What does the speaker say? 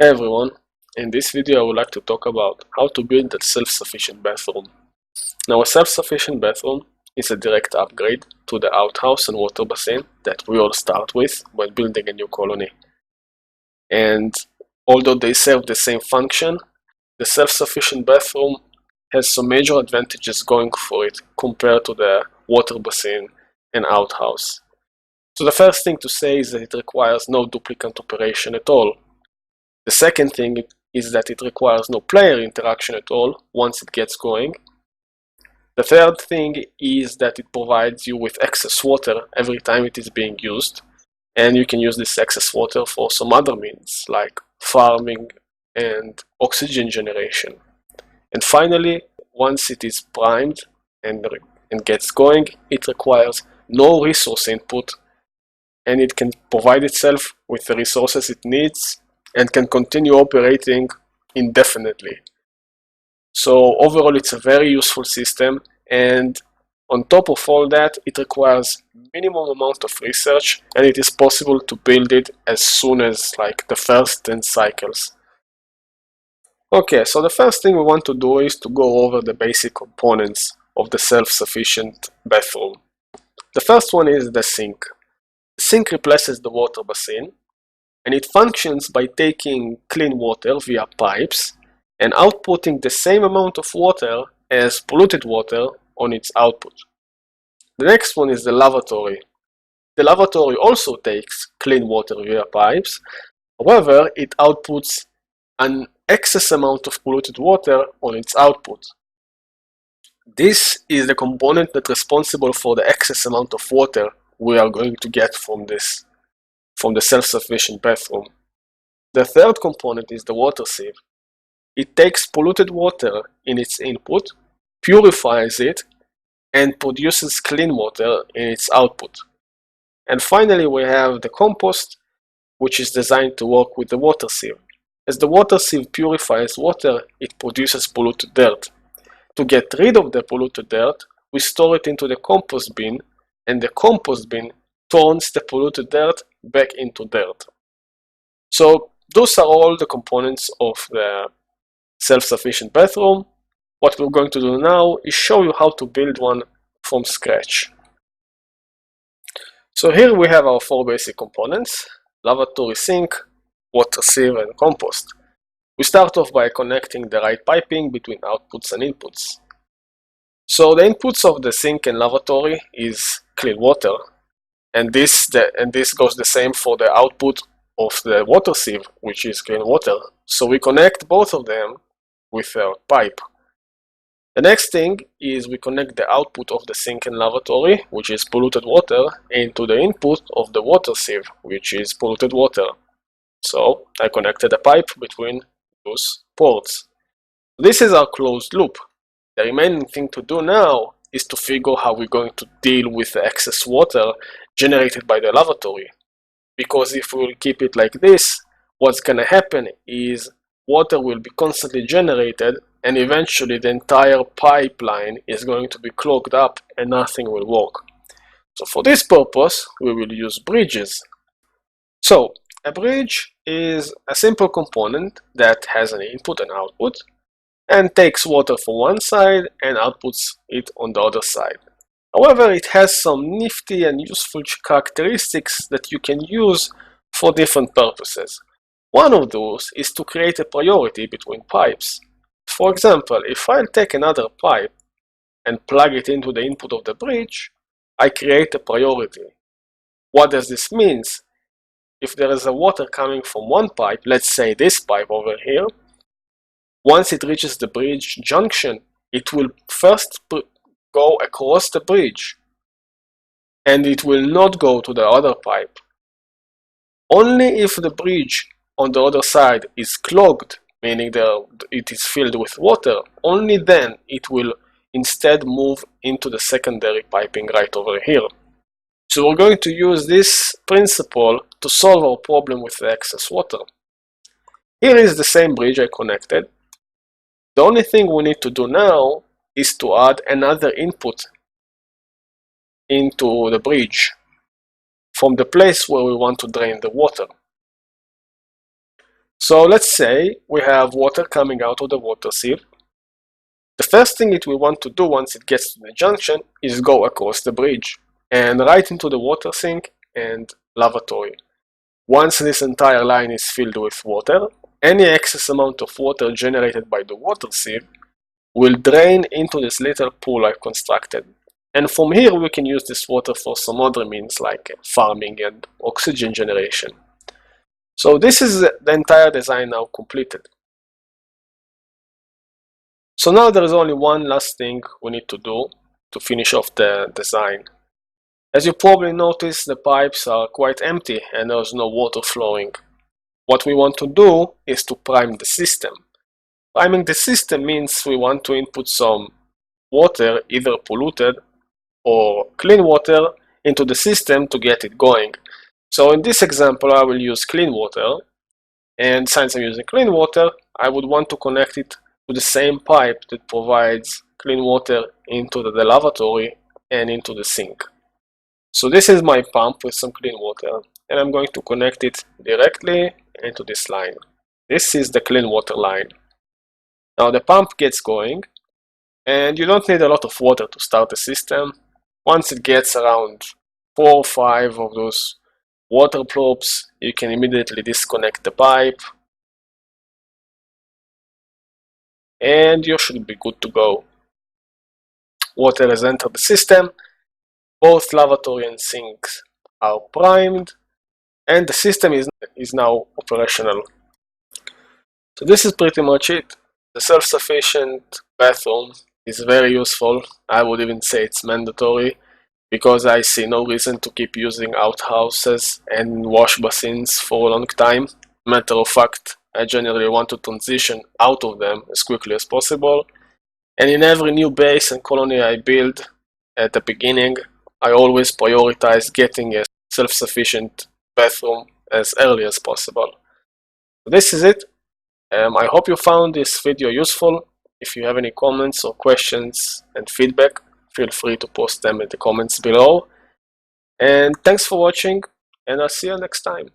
Hey everyone, in this video I would like to talk about how to build a self-sufficient bathroom. Now a self-sufficient bathroom is a direct upgrade to the outhouse and water basin that we all start with when building a new colony. And although they serve the same function, the self-sufficient bathroom has some major advantages going for it compared to the water basin and outhouse. So the first thing to say is that it requires no duplicate operation at all. The second thing is that it requires no player interaction at all once it gets going. The third thing is that it provides you with excess water every time it is being used, and you can use this excess water for some other means like farming and oxygen generation. And finally, once it is primed and gets going, it requires no resource input, and it can provide itself with the resources it needs and can continue operating indefinitely. So overall it's a very useful system, and on top of all that it requires minimum amount of research, and it is possible to build it as soon as like the first 10 cycles. Okay, so the first thing we want to do is to go over the basic components of the self-sufficient bathroom. The first one is the sink. The sink replaces the water basin, and it functions by taking clean water via pipes and outputting the same amount of water as polluted water on its output. The next one is the lavatory. The lavatory also takes clean water via pipes, however, it outputs an excess amount of polluted water on its output. This is the component that's responsible for the excess amount of water we are going to get from the self-sufficient bathroom. The third component is the water sieve. It takes polluted water in its input, purifies it, and produces clean water in its output. And finally, we have the compost, which is designed to work with the water sieve. As the water sieve purifies water, it produces polluted dirt. To get rid of the polluted dirt, we store it into the compost bin, and the compost bin turns the polluted dirt back into dirt. So those are all the components of the self-sufficient bathroom. What we're going to do now is show you how to build one from scratch. So here we have our four basic components: lavatory, sink, water sieve, and compost. We start off by connecting the right piping between outputs and inputs. So the inputs of the sink and lavatory is clean water, and this goes the same for the output of the water sieve, which is clean water. So we connect both of them with a pipe. The next thing is we connect the output of the sink and lavatory, which is polluted water, into the input of the water sieve, which is polluted water. So I connected a pipe between those ports. This is our closed loop. The remaining thing to do now is to figure how we're going to deal with the excess water generated by the lavatory. Because if we will keep it like this, what's going to happen is water will be constantly generated, and eventually the entire pipeline is going to be clogged up and nothing will work. So for this purpose, we will use bridges. So a bridge is a simple component that has an input and output, and takes water from one side and outputs it on the other side. However, it has some nifty and useful characteristics that you can use for different purposes. One of those is to create a priority between pipes. For example, if I take another pipe and plug it into the input of the bridge, I create a priority. What does this mean? If there is a water coming from one pipe, let's say this pipe over here, once it reaches the bridge junction, it will first go across the bridge, and it will not go to the other pipe. Only if the bridge on the other side is clogged, meaning it is filled with water, only then it will instead move into the secondary piping right over here. So we're going to use this principle to solve our problem with the excess water. Here is the same bridge I connected. The only thing we need to do now is to add another input into the bridge from the place where we want to drain the water. So let's say we have water coming out of the water sieve. The first thing it will want to do once it gets to the junction is go across the bridge and right into the water sink and lavatory. Once this entire line is filled with water, any excess amount of water generated by the water sieve will drain into this little pool I've constructed. And from here we can use this water for some other means like farming and oxygen generation. So this is the entire design now completed. So now there is only one last thing we need to do to finish off the design. As you probably noticed, the pipes are quite empty and there's no water flowing. What we want to do is to prime the system. Priming the system means we want to input some water, either polluted or clean water, into the system to get it going. So in this example I will use clean water, and since I'm using clean water, I would want to connect it to the same pipe that provides clean water into the lavatory and into the sink. So this is my pump with some clean water, and I'm going to connect it directly into this line. This is the clean water line. Now the pump gets going, and you don't need a lot of water to start the system. Once it gets around 4 or 5 of those water plopes, you can immediately disconnect the pipe, and you should be good to go. Water has entered the system, both lavatory and sinks are primed, and the system is now operational. So this is pretty much it. The self-sufficient bathroom is very useful. I would even say it's mandatory, because I see no reason to keep using outhouses and wash basins for a long time. Matter of fact, I generally want to transition out of them as quickly as possible. And in every new base and colony I build at the beginning, I always prioritize getting a self-sufficient bathroom as early as possible. So this is it. I hope you found this video useful. If you have any comments or questions and feedback, feel free to post them in the comments below. And thanks for watching, and I'll see you next time.